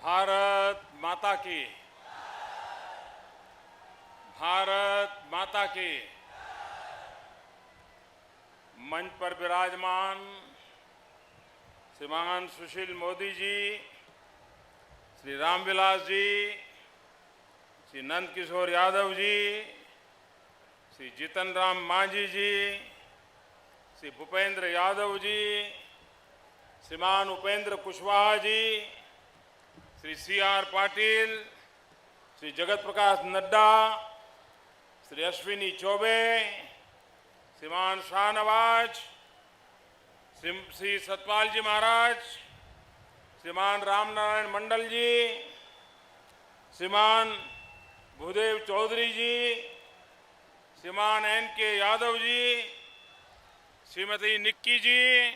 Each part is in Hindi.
भारत माता की। भारत माता की। मंच पर विराजमान श्रीमान सुशील मोदी जी, श्री रामविलास जी, श्री नंद किशोर यादव जी, श्री जीतन राम मांझी जी, श्री भूपेंद्र यादव जी, श्रीमान उपेंद्र कुशवाहा जी, श्री सी.आर. पाटिल, श्री जगत प्रकाश नड्डा, श्री अश्विनी चौबे, श्रीमान शाहनवाज, श्री सतपाल जी महाराज, श्रीमान रामनारायण मंडल जी, श्रीमान भूदेव चौधरी जी, श्रीमान N.K. यादव जी, श्रीमती निक्की जी,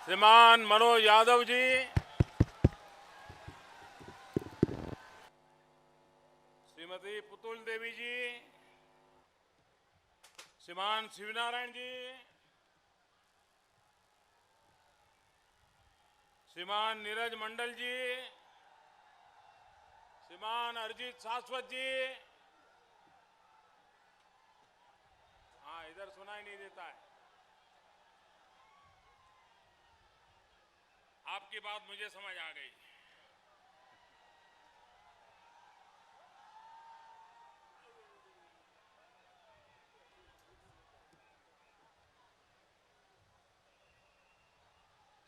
श्रीमान मनोज यादव जी, श्रीमती पुतुल देवी जी, श्रीमान शिवनारायण जी, श्रीमान नीरज मंडल जी, श्रीमान अरिजीत शाश्वत जी। हाँ, इधर सुनाई नहीं देता है। आपकी बात मुझे समझ आ गई।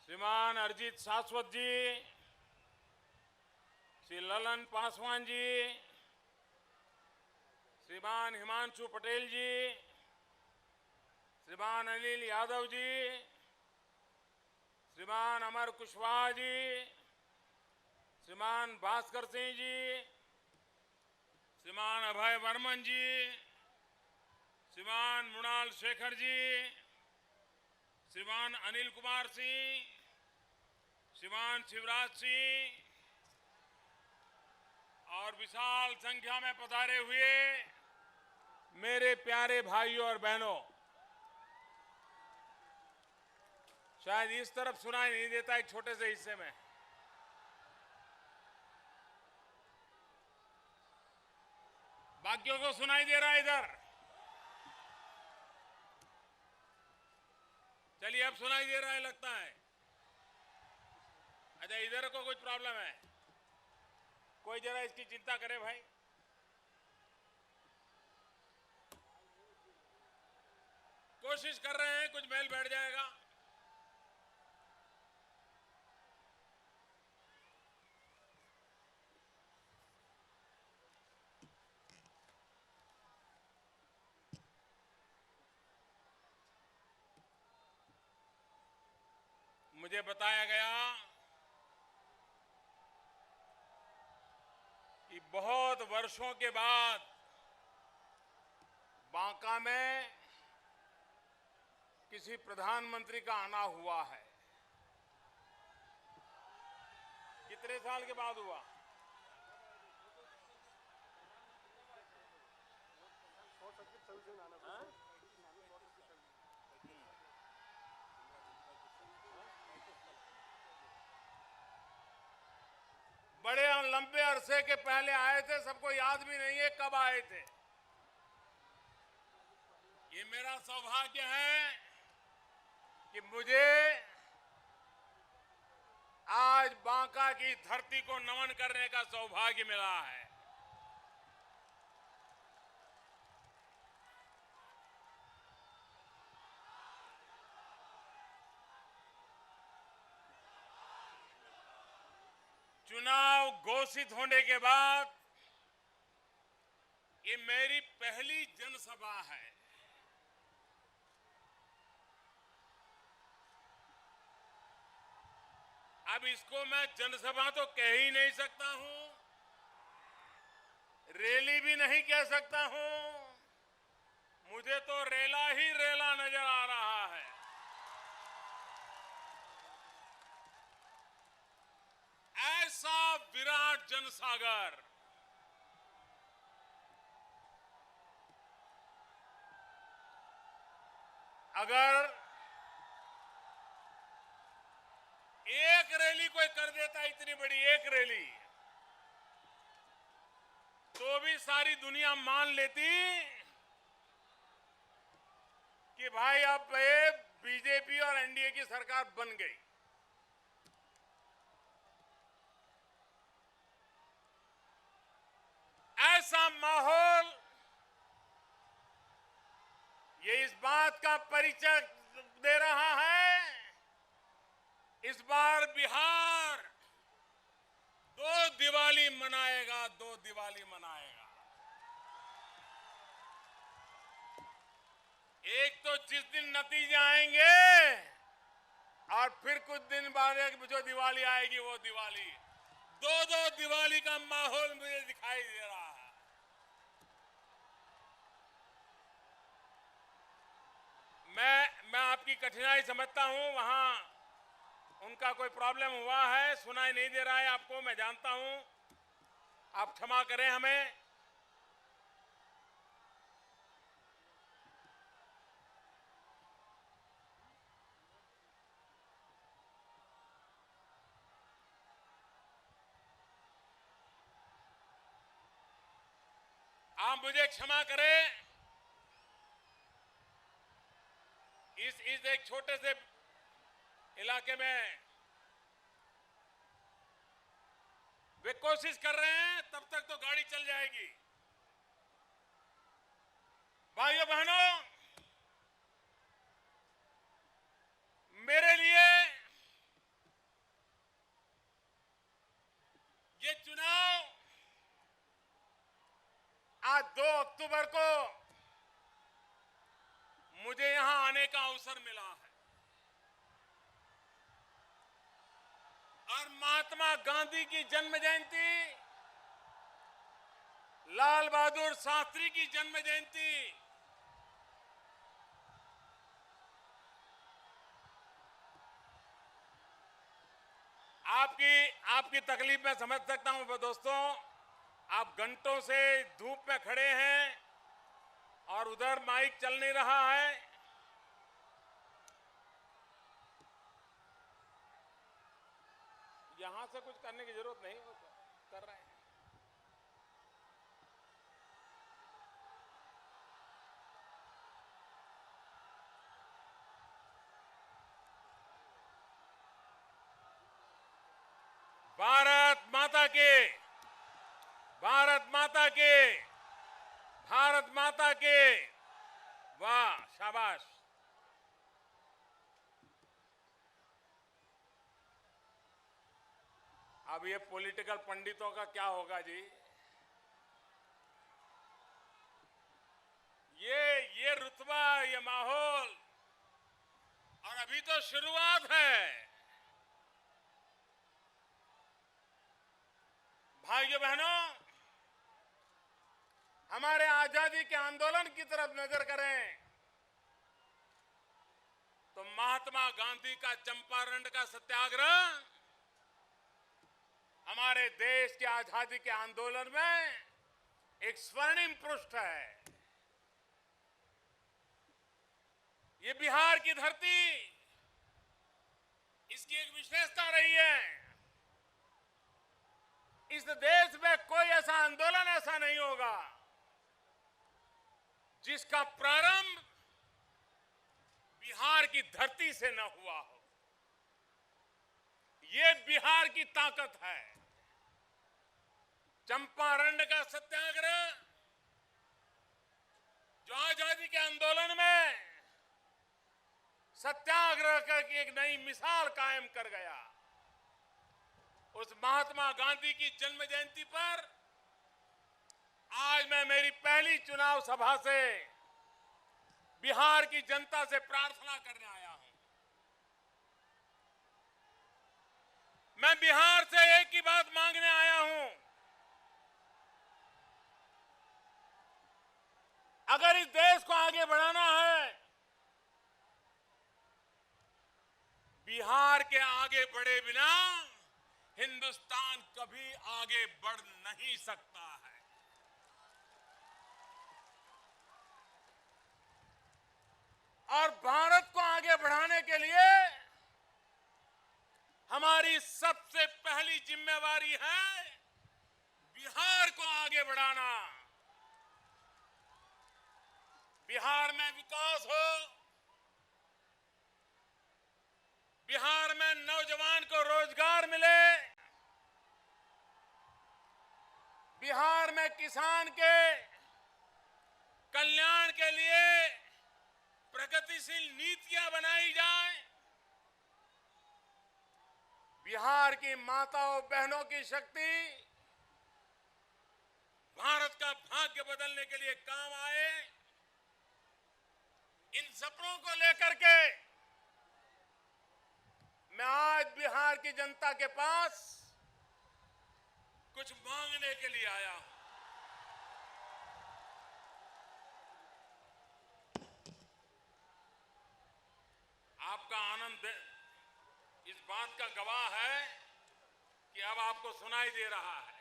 श्रीमान अरिजीत शाश्वत जी, श्री ललन पासवान जी, श्रीमान हिमांशु पटेल जी, श्रीमान अनिल यादव जी, श्रीमान अमर कुशवाहा जी, श्रीमान भास्कर सिंह जी, श्रीमान अभय वर्मन जी, श्रीमान मृणाल शेखर जी, श्रीमान अनिल कुमार सिंह, श्रीमान शिवराज सिंह और विशाल संख्या में पधारे हुए मेरे प्यारे भाइयों और बहनों, शायद इस तरफ सुनाई नहीं देता एक छोटे से हिस्से में। बाकियों को सुनाई दे रहा है इधर। चलिए अब सुनाई दे रहा है लगता है। अच्छा, इधर को कुछ प्रॉब्लम है? कोई जरा इसकी चिंता करे भाई। कोशिश कर रहे हैं, कुछ मेल बैठ जाएगा। मुझे बताया गया कि बहुत वर्षों के बाद बांका में किसी प्रधानमंत्री का आना हुआ है। कितने साल के बाद हुआ? बड़े लंबे अरसे के पहले आए थे, सबको याद भी नहीं है कब आए थे। ये मेरा सौभाग्य है कि मुझे आज बांका की धरती को नमन करने का सौभाग्य मिला है। चुनाव घोषित होने के बाद ये मेरी पहली जनसभा है। अब इसको मैं जनसभा तो कह ही नहीं सकता हूं, रैली भी नहीं कह सकता हूं। मुझे तो रेला ही रेला नजर आ रहा है। ऐसा विराट जनसागर अगर एक रैली रैली कोई कर देता, इतनी बड़ी एक रैली, तो भी सारी दुनिया मान लेती कि भाई अब ये बीजेपी और एनडीए की सरकार बन गई। ऐसा माहौल ये इस बात का परिचय दे रहा है, इस बार बिहार 2 दिवाली मनाएगा, 2 दिवाली मनाएगा। एक तो जिस दिन नतीजे आएंगे और फिर कुछ दिन बाद जो दिवाली आएगी वो दिवाली, 2 दिवाली का माहौल मुझे दिखाई दे रहा है। मैं आपकी कठिनाई समझता हूं, वहां उनका कोई प्रॉब्लम हुआ है, सुनाई नहीं दे रहा है आपको, मैं जानता हूं, आप क्षमा करें हमें। आप मुझे क्षमा करें। इस एक छोटे से इलाके में वे कोशिश कर रहे हैं, तब तक तो गाड़ी चल जाएगी। भाइयों बहनों, मेरे लिए ये चुनाव आज 2 अक्टूबर को मुझे यहां आने का अवसर मिला है और महात्मा गांधी की जन्म जयंती, लाल बहादुर शास्त्री की जन्म जयंती, आपकी तकलीफ मैं समझ सकता हूं दोस्तों। आप घंटों से धूप में खड़े हैं और उधर माइक चल नहीं रहा है। यहां से कुछ करने की जरूरत नहीं, कर रहे हैं। भारत माता के, भारत माता के, भारत माता के। वाह, शाबाश। अब ये पॉलिटिकल पंडितों का क्या होगा जी? ये रुतबा, ये माहौल, और अभी तो शुरुआत है। भाइयों बहनों, हमारे आजादी के आंदोलन की तरफ नजर करें तो महात्मा गांधी का चंपारण का सत्याग्रह हमारे देश के आजादी के आंदोलन में एक स्वर्णिम पृष्ठ है। ये बिहार की धरती, इसकी एक विशेषता रही है। इस देश में कोई ऐसा आंदोलन ऐसा नहीं होगा जिसका प्रारंभ बिहार की धरती से न हुआ हो। ये बिहार की ताकत है। चंपारण का सत्याग्रह जो आजादी के आंदोलन में सत्याग्रह का एक नई मिसाल कायम कर गया, उस महात्मा गांधी की जन्म जयंती पर आज मैं मेरी पहली चुनाव सभा से बिहार की जनता से प्रार्थना करने आया हूं। मैं बिहार से एक ही बात मांगने आया हूं। अगर इस देश को आगे बढ़ाना है, बिहार के आगे बढ़े बिना हिंदुस्तान कभी आगे बढ़ नहीं सकता है। और भारत को आगे बढ़ाने के लिए हमारी हमारी सबसे पहली जिम्मेवारी है बिहार को आगे बढ़ाना। बिहार में विकास हो, बिहार में नौजवान को रोजगार मिले, बिहार में किसान के कल्याण के लिए प्रगतिशील नीतियां बनाई जाएं, बिहार की माताओं बहनों की शक्ति भारत का भाग्य बदलने के लिए काम आए। इन सपनों को लेकर के मैं आज बिहार की जनता के पास कुछ मांगने के लिए आया हूं। आपका आनंद इस बात का गवाह है कि अब आपको सुनाई दे रहा है,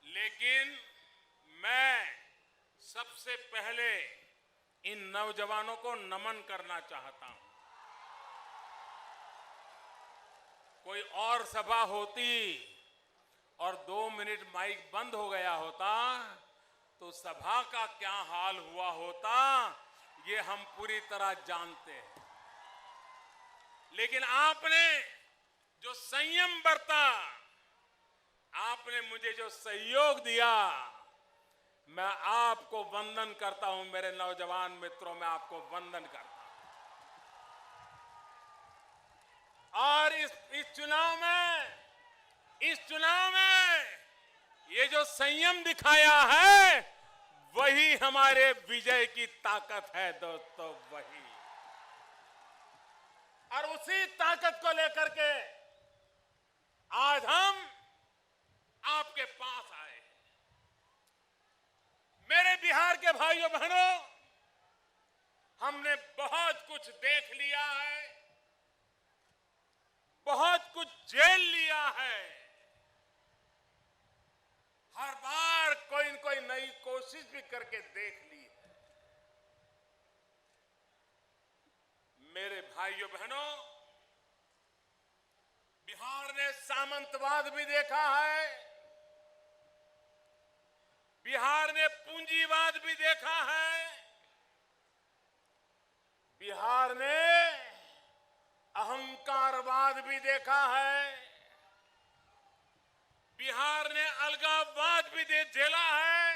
लेकिन मैं सबसे पहले इन नौजवानों को नमन करना चाहता हूं। कोई और सभा होती और 2 मिनट माइक बंद हो गया होता तो सभा का क्या हाल हुआ होता ये हम पूरी तरह जानते हैं। लेकिन आपने जो संयम बरता, आपने मुझे जो सहयोग दिया, मैं आपको वंदन करता हूं। मेरे नौजवान मित्रों, मैं आपको वंदन करता हूं। और इस चुनाव में ये जो संयम दिखाया है वही हमारे विजय की ताकत है दोस्तों, वही। और उसी ताकत को लेकर के आज हम आपके पास आए। मेरे बिहार के भाइयों बहनों, हमने बहुत कुछ देख लिया है, बहुत कुछ झेल लिया है। हर बार कोई न कोई नई कोशिश भी करके देख ली है। मेरे भाइयों बहनों, बिहार ने सामंतवाद भी देखा है, बिहार ने पूंजीवाद भी देखा है, बिहार ने अहंकारवाद भी देखा है, बिहार ने अलगाववाद भी झेला है,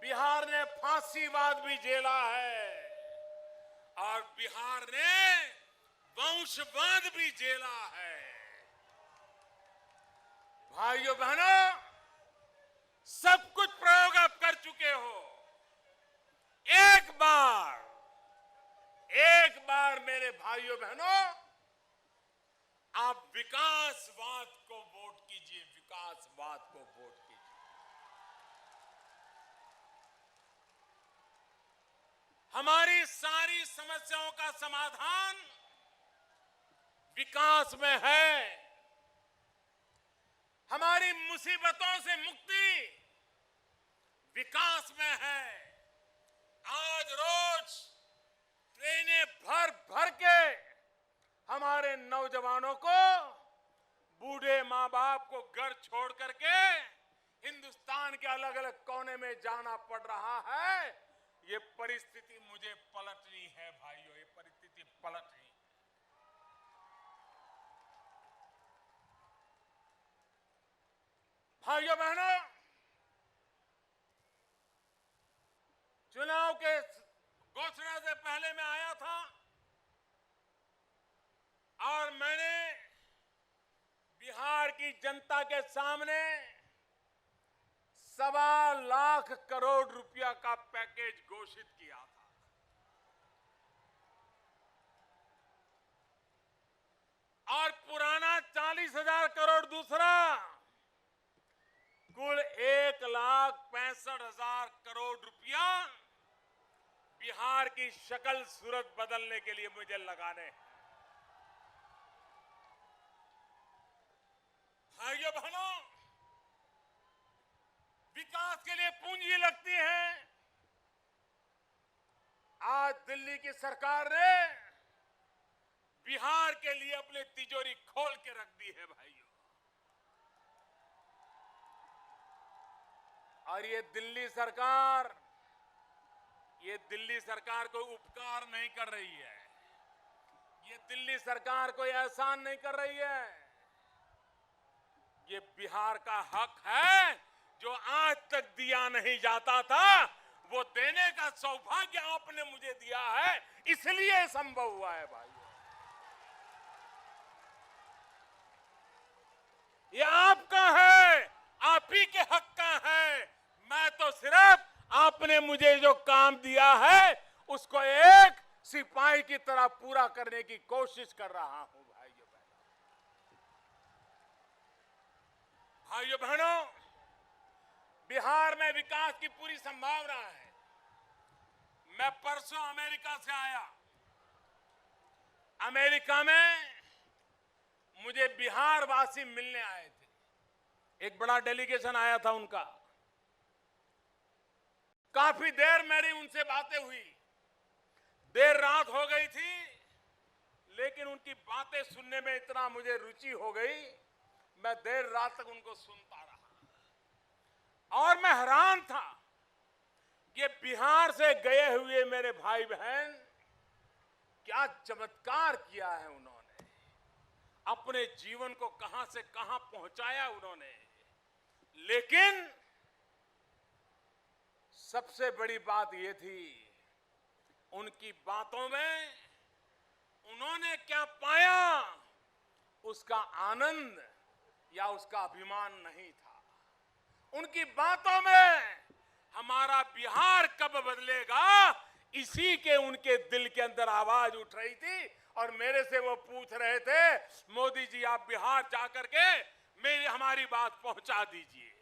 बिहार ने फांसीवाद भी झेला है और बिहार ने वंशवाद भी झेला है। भाइयों बहनों, सब कुछ प्रयोग आप कर चुके हो। एक बार मेरे भाइयों बहनों, आप विकासवाद को वोट कीजिए, विकासवाद को वोट कीजिए। हमारी सारी समस्याओं का समाधान विकास में है। हमारी मुसीबतों से मुक्ति विकास में है। आज रोज ट्रेनें भर भर के हमारे नौजवानों को, बूढ़े माँ बाप को घर छोड़ करके हिंदुस्तान के अलग अलग कोने में जाना पड़ रहा है। ये परिस्थिति मुझे पलटनी है भाइयों, ये परिस्थिति पलटनी। भाइयों बहनों, चुनाव के घोषणा से पहले मैं आया था और मैंने बिहार की जनता के सामने 1.25 लाख करोड़ रुपया का पैकेज घोषित किया था। और पुराना 40,000 करोड़ दूसरा, कुल 1,65,000 करोड़ रुपया बिहार की शक्ल सूरत बदलने के लिए मुझे लगाने हैं। भाइयों बहनों, विकास के लिए पूंजी लगती है। आज दिल्ली की सरकार ने बिहार के लिए अपनी तिजोरी खोल के रख दी है भाइयों। और ये दिल्ली सरकार कोई उपकार नहीं कर रही है, ये दिल्ली सरकार कोई एहसान नहीं कर रही है। ये बिहार का हक है जो आज तक दिया नहीं जाता था, वो देने का सौभाग्य आपने मुझे दिया है, इसलिए संभव हुआ है भाइयों। ये आपका है, आप ही के हक का है। मैं तो सिर्फ आपने मुझे जो काम दिया है उसको एक सिपाही की तरह पूरा करने की कोशिश कर रहा हूं भाइयों बहनों। बिहार में विकास की पूरी संभावना है। मैं परसों अमेरिका से आया। अमेरिका में मुझे बिहार वासी मिलने आए थे, एक बड़ा डेलीगेशन आया था उनका। काफी देर मेरी उनसे बातें हुई, देर रात हो गई थी, लेकिन उनकी बातें सुनने में इतना मुझे रुचि हो गई, मैं देर रात तक उनको सुनता रहा। और मैं हैरान था कि बिहार से गए हुए मेरे भाई बहन क्या चमत्कार किया है उन्होंने, अपने जीवन को कहां से कहां पहुंचाया उन्होंने। लेकिन सबसे बड़ी बात यह थी, उनकी बातों में उन्होंने क्या पाया उसका आनंद या उसका अभिमान नहीं था। उनकी बातों में हमारा बिहार कब बदलेगा, इसी के उनके दिल के अंदर आवाज उठ रही थी। और मेरे से वो पूछ रहे थे, मोदी जी आप बिहार जाकर के हमारी बात पहुंचा दीजिए।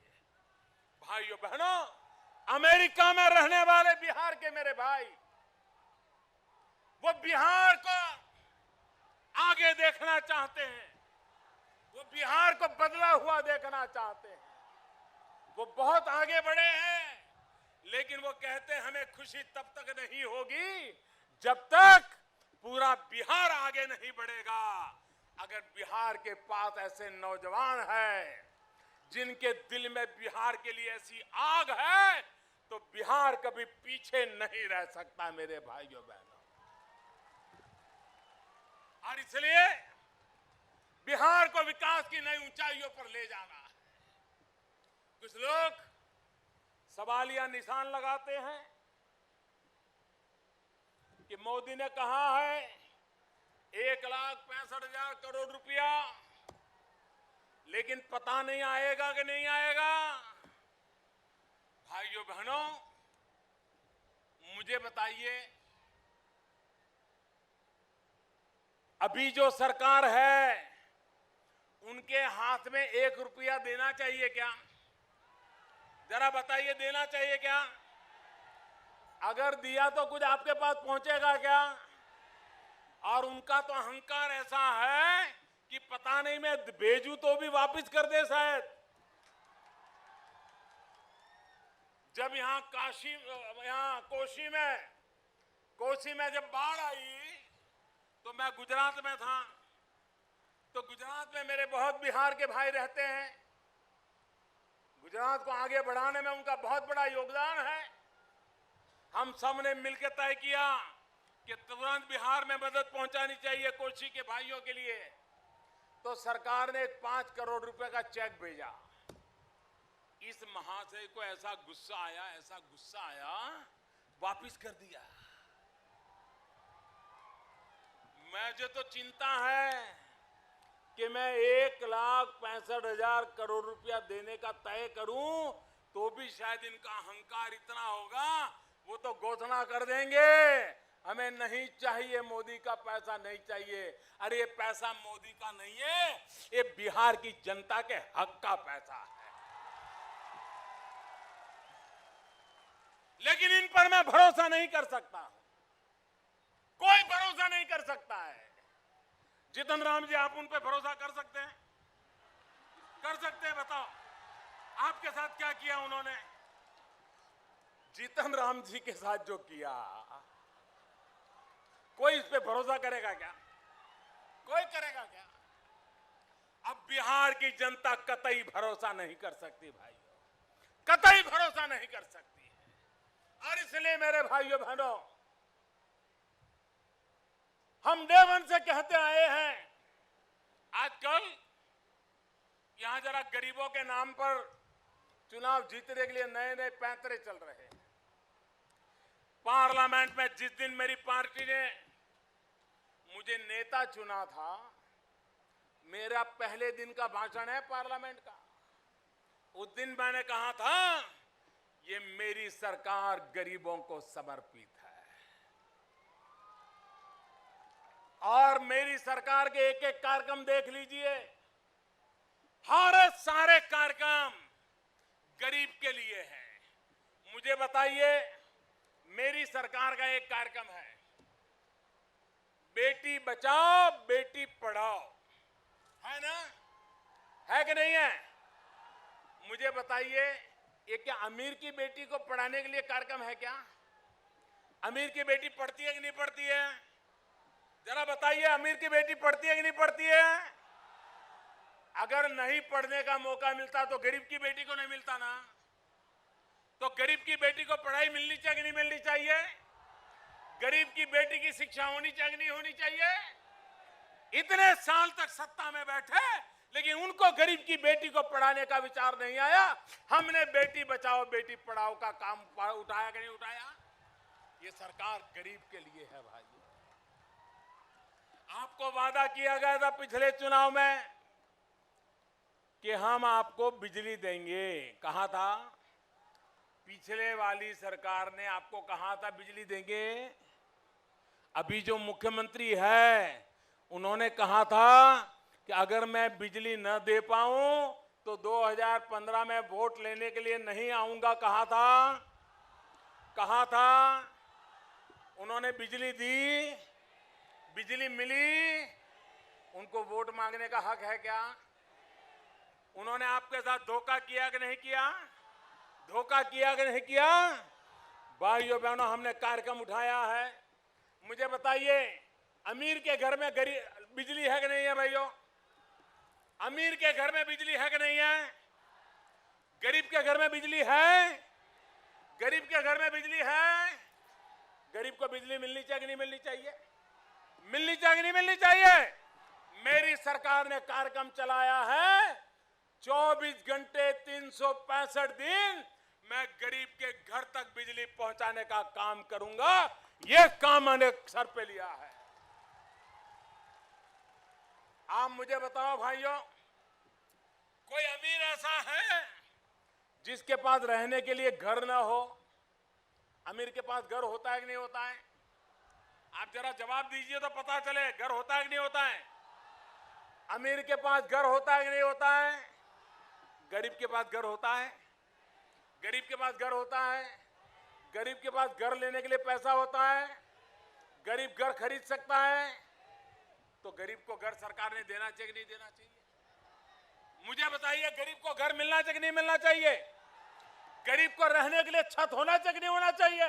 भाइयों बहनों, अमेरिका में रहने वाले बिहार के मेरे भाई, वो बिहार को आगे देखना चाहते हैं, वो बिहार को बदला हुआ देखना चाहते हैं। वो बहुत आगे बढ़े हैं, लेकिन वो कहते हैं हमें खुशी तब तक नहीं होगी जब तक पूरा बिहार आगे नहीं बढ़ेगा। अगर बिहार के पास ऐसे नौजवान हैं जिनके दिल में बिहार के लिए ऐसी आग है, तो बिहार कभी पीछे नहीं रह सकता मेरे भाइयों बहनों। और इसलिए बिहार को विकास की नई ऊंचाइयों पर ले जाना है। कुछ लोग सवालिया निशान लगाते हैं कि मोदी ने कहा है 1,65,000 करोड़ रुपया, लेकिन पता नहीं आएगा कि नहीं आएगा। भाइयों बहनों, मुझे बताइए, अभी जो सरकार है उनके हाथ में 1 रुपया देना चाहिए क्या? जरा बताइए, देना चाहिए क्या? अगर दिया तो कुछ आपके पास पहुंचेगा क्या? और उनका तो अहंकार ऐसा है कि पता नहीं मैं भेजूं तो भी वापस कर दे शायद। जब यहां कोसी में जब बाढ़ आई तो मैं गुजरात में था, तो गुजरात में मेरे बहुत बिहार के भाई रहते हैं। गुजरात को आगे बढ़ाने में उनका बहुत बड़ा योगदान है। हम सब ने मिलकर तय किया कि तुरंत बिहार में मदद पहुंचानी चाहिए कोसी के भाइयों के लिए। तो सरकार ने 5 करोड़ रुपए का चेक भेजा। इस महाशय को ऐसा गुस्सा आया, वापिस कर दिया। मुझे तो चिंता है कि मैं 1,65,000 करोड़ रुपया देने का तय करूं तो भी शायद इनका अहंकार इतना होगा, वो तो घोषणा कर देंगे हमें नहीं चाहिए, मोदी का पैसा नहीं चाहिए। अरे ये पैसा मोदी का नहीं है, ये बिहार की जनता के हक का पैसा है। लेकिन इन पर मैं भरोसा नहीं कर सकता हूं, कोई भरोसा नहीं कर सकता है। जितन राम जी, आप उन पर भरोसा कर सकते हैं? कर सकते हैं? बताओ आपके साथ क्या किया उन्होंने? जीतन राम जी के साथ जो किया, कोई इस पे भरोसा करेगा क्या? कोई करेगा क्या? अब बिहार की जनता कतई भरोसा नहीं कर सकती भाइयों, कतई भरोसा नहीं कर सकती है। और इसलिए मेरे भाइयों बहनों, हम देवन से कहते आए हैं, आजकल यहां जरा गरीबों के नाम पर चुनाव जीतने के लिए नए नए पैंतरे चल रहे हैं। पार्लियामेंट में जिस दिन मेरी पार्टी ने मुझे नेता चुना था, मेरा पहले दिन का भाषण है पार्लियामेंट का। उस दिन मैंने कहा था, ये मेरी सरकार गरीबों को समर्पित है और मेरी सरकार के एक एक कार्यक्रम देख लीजिए, हर सारे कार्यक्रम गरीब के लिए हैं। मुझे बताइए, मेरी सरकार का एक कार्यक्रम है, बेटी बचाओ बेटी पढ़ाओ, है ना? है कि नहीं है? मुझे बताइए, ये क्या अमीर की बेटी को पढ़ाने के लिए कार्यक्रम है क्या? अमीर की बेटी पढ़ती है कि नहीं पढ़ती है? जरा बताइए, अमीर की बेटी पढ़ती है कि नहीं पढ़ती है? अगर नहीं पढ़ने का मौका मिलता तो गरीब की बेटी को नहीं मिलता ना? तो गरीब की बेटी को पढ़ाई मिलनी चाहिए कि नहीं मिलनी चाहिए? गरीब की बेटी की शिक्षा होनी चाहिए कि नहीं होनी चाहिए? इतने साल तक सत्ता में बैठे, लेकिन उनको गरीब की बेटी को पढ़ाने का विचार नहीं आया। हमने बेटी बचाओ बेटी पढ़ाओ का काम उठाया कि नहीं उठाया? ये सरकार गरीब के लिए है भाइयों। आपको वादा किया गया था पिछले चुनाव में कि हम आपको बिजली देंगे, कहा था? पिछले वाली सरकार ने आपको कहा था बिजली देंगे। अभी जो मुख्यमंत्री है, उन्होंने कहा था कि अगर मैं बिजली न दे पाऊं तो 2015 में वोट लेने के लिए नहीं आऊंगा, कहा था? कहा था? उन्होंने बिजली दी, बिजली मिली, उनको वोट मांगने का हक है क्या? उन्होंने आपके साथ धोखा किया कि नहीं किया? धोखा किया कि नहीं किया? भाइयों बहनों, हमने कार्यक्रम उठाया है। मुझे बताइए, अमीर के घर में बिजली है कि नहीं है भाइयों? अमीर के घर में बिजली है कि नहीं है? गरीब के घर में बिजली है? गरीब के घर में बिजली है? गरीब को बिजली मिलनी चाहिए कि नहीं मिलनी चाहिए? मिलनी चाहिए कि नहीं मिलनी चाहिए? मेरी सरकार ने कार्यक्रम चलाया है, 24 घंटे 365 दिन मैं गरीब के घर तक बिजली पहुंचाने का काम करूंगा। यह काम मैंने सर पे लिया है। आप मुझे बताओ भाइयों, कोई अमीर ऐसा है जिसके पास रहने के लिए घर ना हो? अमीर के पास घर होता है कि नहीं होता है? आप जरा जवाब दीजिए तो पता चले, घर होता है कि नहीं होता है? अमीर के पास घर होता है कि नहीं होता है? गरीब के पास घर होता है? गरीब के पास घर होता है? गरीब के पास घर लेने के लिए पैसा होता है? गरीब घर खरीद सकता है? तो गरीब को घर सरकार ने देना चाहिए कि नहीं देना चाहिए? मुझे बताइए, गरीब को घर मिलना चाहिए कि नहीं मिलना चाहिए? गरीब को रहने के लिए छत होना चाहिए कि नहीं होना चाहिए?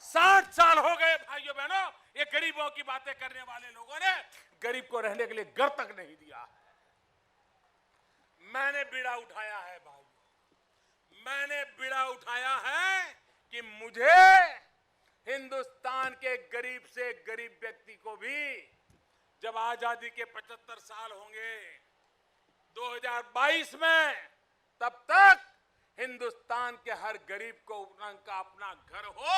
60 साल हो गए भाइयों बहनों, ये गरीबों की बातें करने वाले लोगों ने गरीब को रहने के लिए घर तक नहीं दिया है। मैंने बीड़ा उठाया है भाइयों, मैंने बीड़ा उठाया है कि मुझे हिंदुस्तान के गरीब से गरीब व्यक्ति को भी जब आजादी के 75 साल होंगे 2022 में, तब तक हिंदुस्तान के हर गरीब को उनका अपना घर हो,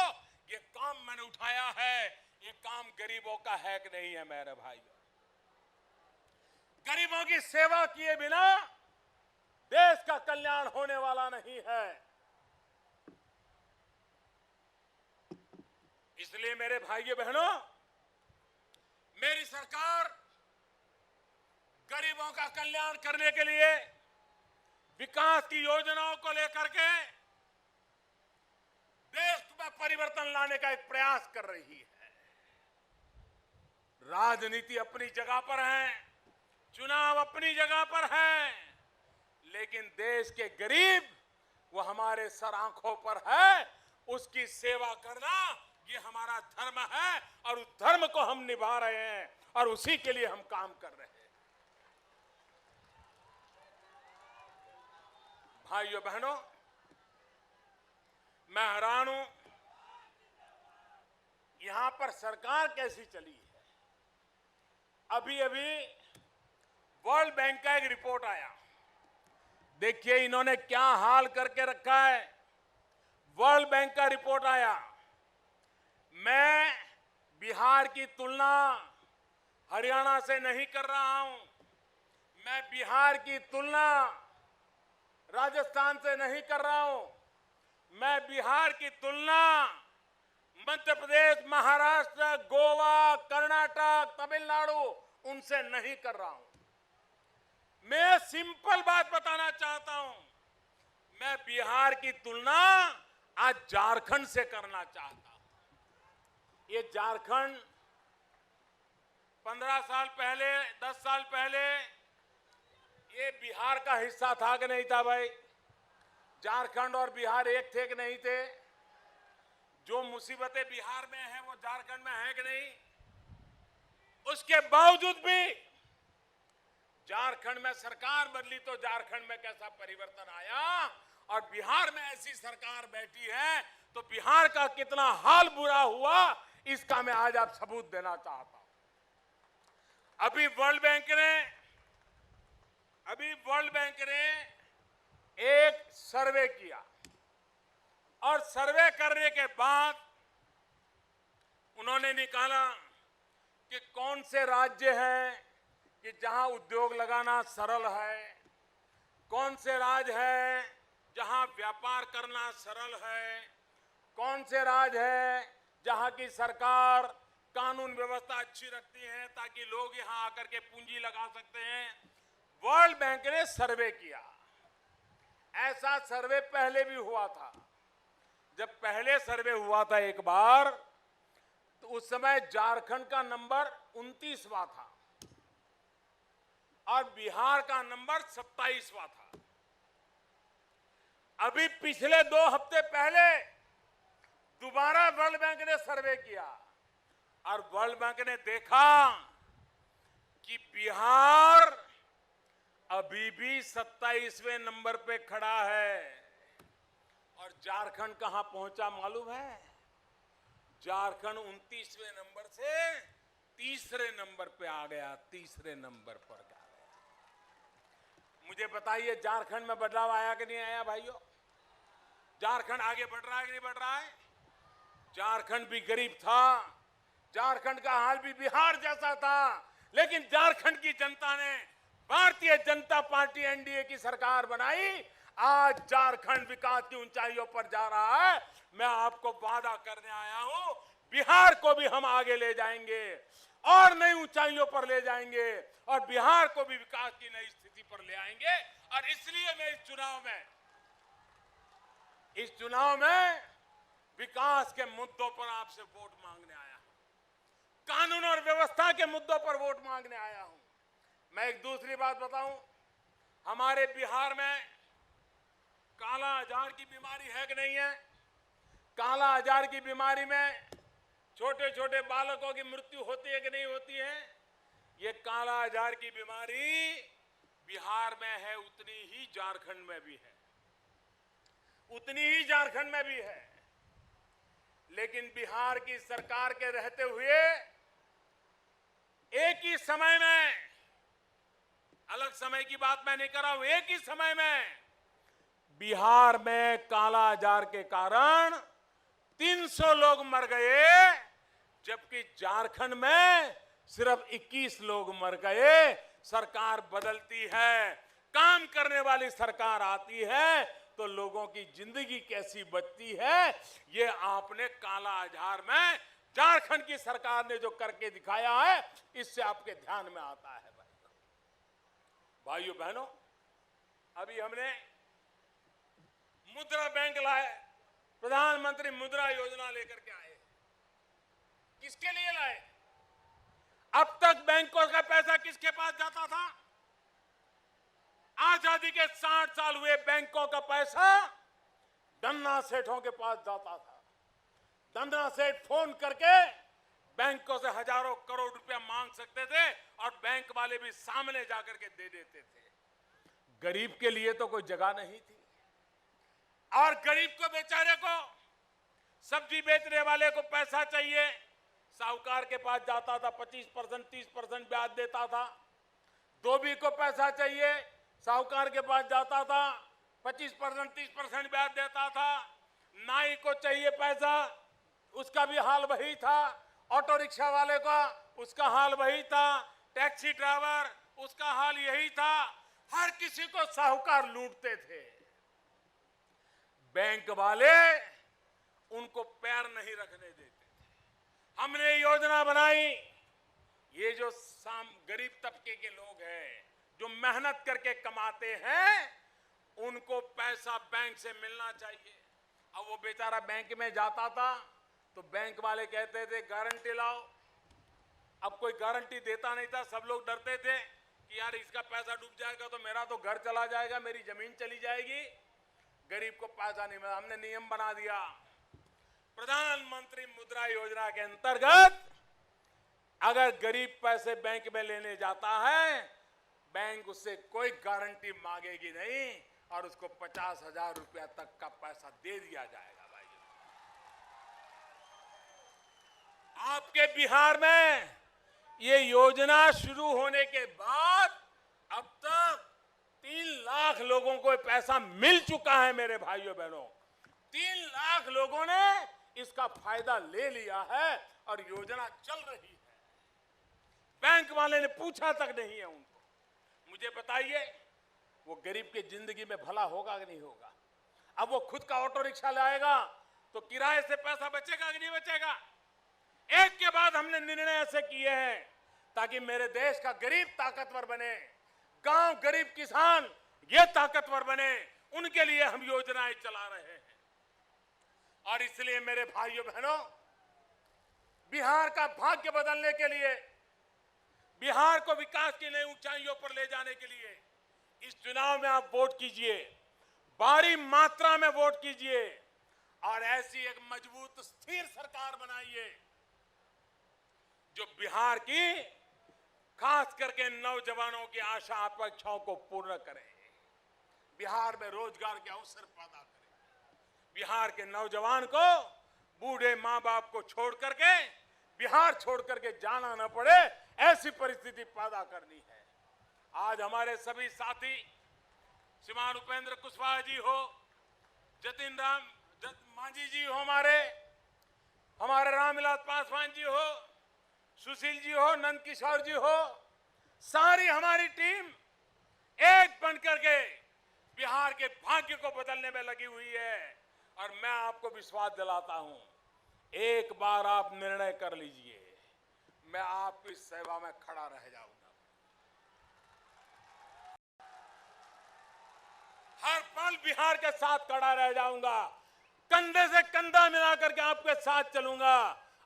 ये काम मैंने उठाया है। ये काम गरीबों का है कि नहीं है मेरे भाइयों? गरीबों की सेवा किए बिना देश का कल्याण होने वाला नहीं है। इसलिए मेरे भाइयों बहनों, मेरी सरकार गरीबों का कल्याण करने के लिए विकास की योजनाओं को लेकर के देश में परिवर्तन लाने का एक प्रयास कर रही है। राजनीति अपनी जगह पर है, चुनाव अपनी जगह पर है, लेकिन देश के गरीब वो हमारे सर आंखों पर है। उसकी सेवा करना ये हमारा धर्म है और उस धर्म को हम निभा रहे हैं और उसी के लिए हम काम कर रहे हैं। भाइयों बहनों, मैं हैरान हूं यहां पर सरकार कैसी चली है। अभी अभी वर्ल्ड बैंक का एक रिपोर्ट आया, देखिए इन्होंने क्या हाल करके रखा है। वर्ल्ड बैंक का रिपोर्ट आया, मैं बिहार की तुलना हरियाणा से नहीं कर रहा हूं, मैं बिहार की तुलना राजस्थान से नहीं कर रहा हूं, मैं बिहार की तुलना मध्य प्रदेश, महाराष्ट्र, गोवा, कर्नाटक, तमिलनाडु उनसे नहीं कर रहा हूं। मैं सिंपल बात बताना चाहता हूं, मैं बिहार की तुलना आज झारखंड से करना चाहता हूं। ये झारखंड 15 साल पहले, 10 साल पहले ये बिहार का हिस्सा था कि नहीं था भाई? झारखंड और बिहार एक थे कि नहीं थे? जो मुसीबतें बिहार में हैं वो झारखंड में है कि नहीं? उसके बावजूद भी झारखंड में सरकार बदली तो झारखंड में कैसा परिवर्तन आया, और बिहार में ऐसी सरकार बैठी है तो बिहार का कितना हाल बुरा हुआ, इसका मैं आज आप सबूत देना चाहता हूं। अभी वर्ल्ड बैंक ने एक सर्वे किया और सर्वे करने के बाद उन्होंने निकाला कि कौन से राज्य हैं कि जहां उद्योग लगाना सरल है, कौन से राज्य हैं जहां व्यापार करना सरल है, कौन से राज्य हैं जहां की सरकार कानून व्यवस्था अच्छी रखती है ताकि लोग यहां आकर के पूंजी लगा सकते हैं। वर्ल्ड बैंक ने सर्वे किया। ऐसा सर्वे पहले भी हुआ था। जब पहले सर्वे हुआ था एक बार, तो उस समय झारखंड का नंबर 29वां था और बिहार का नंबर 27वां था। अभी पिछले 2 हफ्ते पहले दोबारा वर्ल्ड बैंक ने सर्वे किया और वर्ल्ड बैंक ने देखा कि बिहार अभी भी 27वें नंबर पे खड़ा है और झारखंड कहां पहुंचा मालूम है? झारखंड 29वें नंबर से तीसरे नंबर पे आ गया, तीसरे नंबर पर आ गया। मुझे बताइए झारखंड में बदलाव आया कि नहीं आया भाइयों? झारखंड आगे बढ़ रहा है कि नहीं बढ़ रहा है? झारखंड भी गरीब था, झारखंड का हाल भी बिहार जैसा था, लेकिन झारखंड की जनता ने भारतीय जनता पार्टी एनडीए की सरकार बनाई। आज झारखंड विकास की ऊंचाइयों पर जा रहा है। मैं आपको वादा करने आया हूं, बिहार को भी हम आगे ले जाएंगे और नई ऊंचाइयों पर ले जाएंगे और बिहार को भी विकास की नई स्थिति पर ले आएंगे। और इसलिए मैं इस चुनाव में विकास के मुद्दों पर आपसे वोट मांगने आया हूं, कानून और व्यवस्था के मुद्दों पर वोट मांगने आया हूं। मैं एक दूसरी बात बताऊं, हमारे बिहार में काला आजार की बीमारी है कि नहीं है? काला आजार की बीमारी में छोटे छोटे बालकों की मृत्यु होती है कि नहीं होती है? ये काला आजार की बीमारी बिहार में है, उतनी ही झारखंड में भी है, उतनी ही झारखंड में भी है। लेकिन बिहार की सरकार के रहते हुए एक ही समय में, अलग समय की बात मैं नहीं कर रहा हूं, एक ही समय में बिहार में काला आजार के कारण 300 लोग मर गए, जबकि झारखंड में सिर्फ 21 लोग मर गए। सरकार बदलती है, काम करने वाली सरकार आती है तो लोगों की जिंदगी कैसी बचती है, ये आपने काला आजार में झारखंड की सरकार ने जो करके दिखाया है, इससे आपके ध्यान में आता है। भाइयों बहनों, अभी हमने मुद्रा बैंक लाए, प्रधानमंत्री मुद्रा योजना लेकर के आए। किसके लिए लाए? अब तक बैंकों का पैसा किसके पास जाता था? आजादी के 60 साल हुए, बैंकों का पैसा धन्ना सेठों के पास जाता था। धंधा सेठ फोन करके बैंकों से हजारों करोड़ रुपया मांग सकते थे और बैंक वाले भी सामने जाकर के दे देते थे। गरीब के लिए तो कोई जगह नहीं थी। और गरीब को, बेचारे को, सब्जी बेचने वाले को पैसा चाहिए, साहूकार के पास जाता था, 25% 30% ब्याज देता था। धोबी को पैसा चाहिए, साहूकार के पास जाता था, 25% 30% ब्याज देता था। नाई को चाहिए पैसा, उसका भी हाल वही था। ऑटो रिक्शा वाले का, उसका हाल वही था। टैक्सी ड्राइवर, उसका हाल यही था। हर किसी को साहूकार लूटते थे। बैंक वाले उनको पैर नहीं रखने देते थे। हमने योजना बनाई, ये जो गरीब तबके के लोग हैं, जो मेहनत करके कमाते हैं, उनको पैसा बैंक से मिलना चाहिए। अब वो बेचारा बैंक में जाता था तो बैंक वाले कहते थे गारंटी लाओ। अब कोई गारंटी देता नहीं था, सब लोग डरते थे कि यार इसका पैसा डूब जाएगा तो मेरा तो घर चला जाएगा, मेरी जमीन चली जाएगी। गरीब को पैसा नहीं मिला। हमने नियम बना दिया, प्रधानमंत्री मुद्रा योजना के अंतर्गत अगर गरीब पैसे बैंक में लेने जाता है, बैंक उससे कोई गारंटी मांगेगी नहीं और उसको 50,000 रुपया तक का पैसा दे दिया जाएगा। भाई, आपके बिहार में ये योजना शुरू होने के बाद अब तक 3 लाख लोगों को पैसा मिल चुका है। मेरे भाइयों बहनों, 3 लाख लोगों ने इसका फायदा ले लिया है और योजना चल रही है। बैंक वाले ने पूछा तक नहीं है उनको। मुझे बताइए, वो गरीब की जिंदगी में भला होगा कि नहीं होगा? अब वो खुद का ऑटो रिक्शा लाएगा तो किराए से पैसा बचेगा कि नहीं बचेगा? एक के बाद हमने निर्णय ऐसे किए हैं ताकि मेरे देश का गरीब ताकतवर बने, गांव गरीब किसान ये ताकतवर बने। उनके लिए हम योजनाएं चला रहे हैं। और इसलिए मेरे भाइयों बहनों, बिहार का भाग्य बदलने के लिए, बिहार को विकास की नई ऊंचाइयों पर ले जाने के लिए इस चुनाव में आप वोट कीजिए, भारी मात्रा में वोट कीजिए और ऐसी एक मजबूत स्थिर सरकार बनाइए जो बिहार की खास करके नौजवानों की आशा अपेक्षाओं को पूर्ण करे, बिहार में रोजगार के अवसर पैदा करे, बिहार के नौजवान को बूढ़े मां बाप को छोड़ करके बिहार छोड़ करके जाना न पड़े, ऐसी परिस्थिति पैदा करनी है। आज हमारे सभी साथी, श्रीमान उपेंद्र कुशवाहा जी हो, जतिन राम मांझी जी हो, हमारे रामविलास पासवान जी हो, सुशील जी हो, नंद किशोर जी हो, सारी हमारी टीम एक बनकर के बिहार के भाग्य को बदलने में लगी हुई है। और मैं आपको विश्वास दिलाता हूं, एक बार आप निर्णय कर लीजिए, मैं आपकी सेवा में खड़ा रह जाऊंगा। हर पल बिहार के साथ खड़ा रह जाऊंगा, कंधे से कंधा मिलाकर के आपके साथ चलूंगा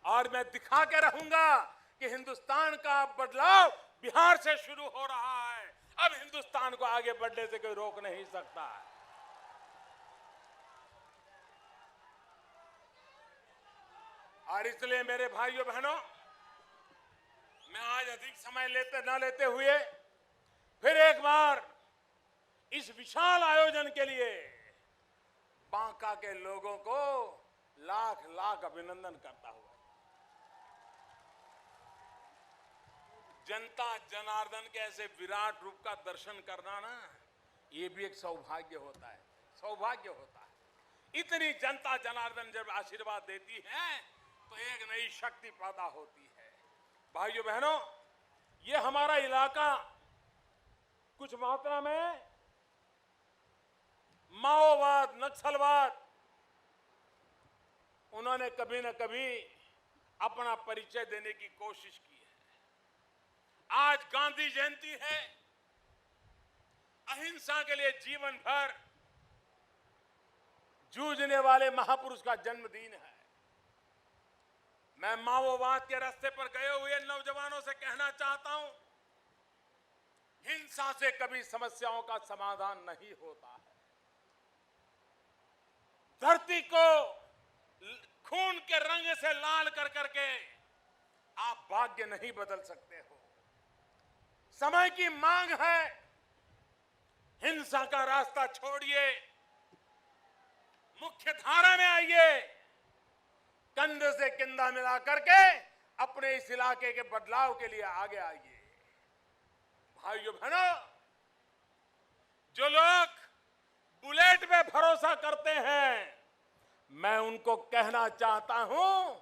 और मैं दिखा के रहूंगा कि हिंदुस्तान का बदलाव बिहार से शुरू हो रहा है। अब हिंदुस्तान को आगे बढ़ने से कोई रोक नहीं सकता। और इसलिए मेरे भाइयों बहनों, मैं आज अधिक समय न लेते हुए फिर एक बार इस विशाल आयोजन के लिए बांका के लोगों को लाख लाख अभिनंदन करता हूं। जनता जनार्दन के ऐसे विराट रूप का दर्शन करना ना, ये भी एक सौभाग्य होता है, सौभाग्य होता है। इतनी जनता जनार्दन जब आशीर्वाद देती है तो एक नई शक्ति पैदा होती है। भाइयों बहनों, ये हमारा इलाका कुछ मात्रा में माओवाद, नक्सलवाद, उन्होंने कभी न कभी अपना परिचय देने की कोशिश की है। आज गांधी जयंती है, अहिंसा के लिए जीवन भर जूझने वाले महापुरुष का जन्मदिन है। मैं माओवाद के रास्ते पर गए हुए नौजवानों से कहना चाहता हूं, हिंसा से कभी समस्याओं का समाधान नहीं होता है। धरती को खून के रंग से लाल कर करके आप भाग्य नहीं बदल सकते हो। समय की मांग है, हिंसा का रास्ता छोड़िए, मुख्य धारा में आइए, कंधे से कंधा मिला करके अपने इस इलाके के बदलाव के लिए आगे आइए। भाइयों बहनों, जो लोग बुलेट पे भरोसा करते हैं, मैं उनको कहना चाहता हूं,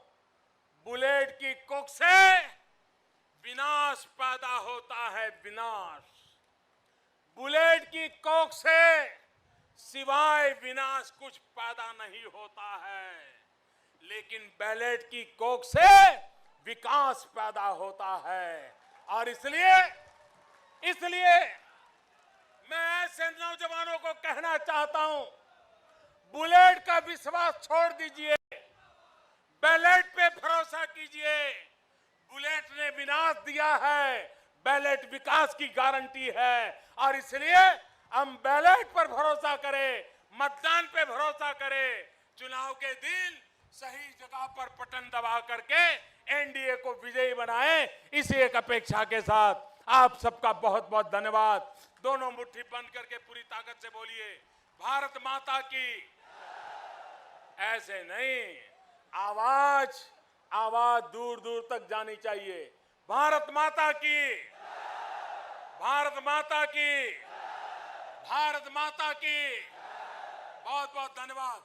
बुलेट की कोख से विनाश पैदा होता है, विनाश। बुलेट की कोख से सिवाय विनाश कुछ पैदा नहीं होता है, लेकिन बैलेट की कोख से विकास पैदा होता है। और इसलिए मैं ऐसे नौजवानों को कहना चाहता हूं, बुलेट का विश्वास छोड़ दीजिए, बैलेट पे भरोसा कीजिए। बुलेट ने विनाश दिया है, बैलेट विकास की गारंटी है। और इसलिए हम बैलेट पर भरोसा करें, मतदान पे भरोसा करें, चुनाव के दिन सही जगह पर बटन दबा करके एनडीए को विजयी बनाएं। इसी एक अपेक्षा के साथ आप सबका बहुत बहुत धन्यवाद। दोनों मुट्ठी बंद करके पूरी ताकत से बोलिए, भारत माता की। ऐसे नहीं, आवाज दूर दूर तक जानी चाहिए। भारत माता की, भारत माता की, भारत माता की। बहुत बहुत धन्यवाद।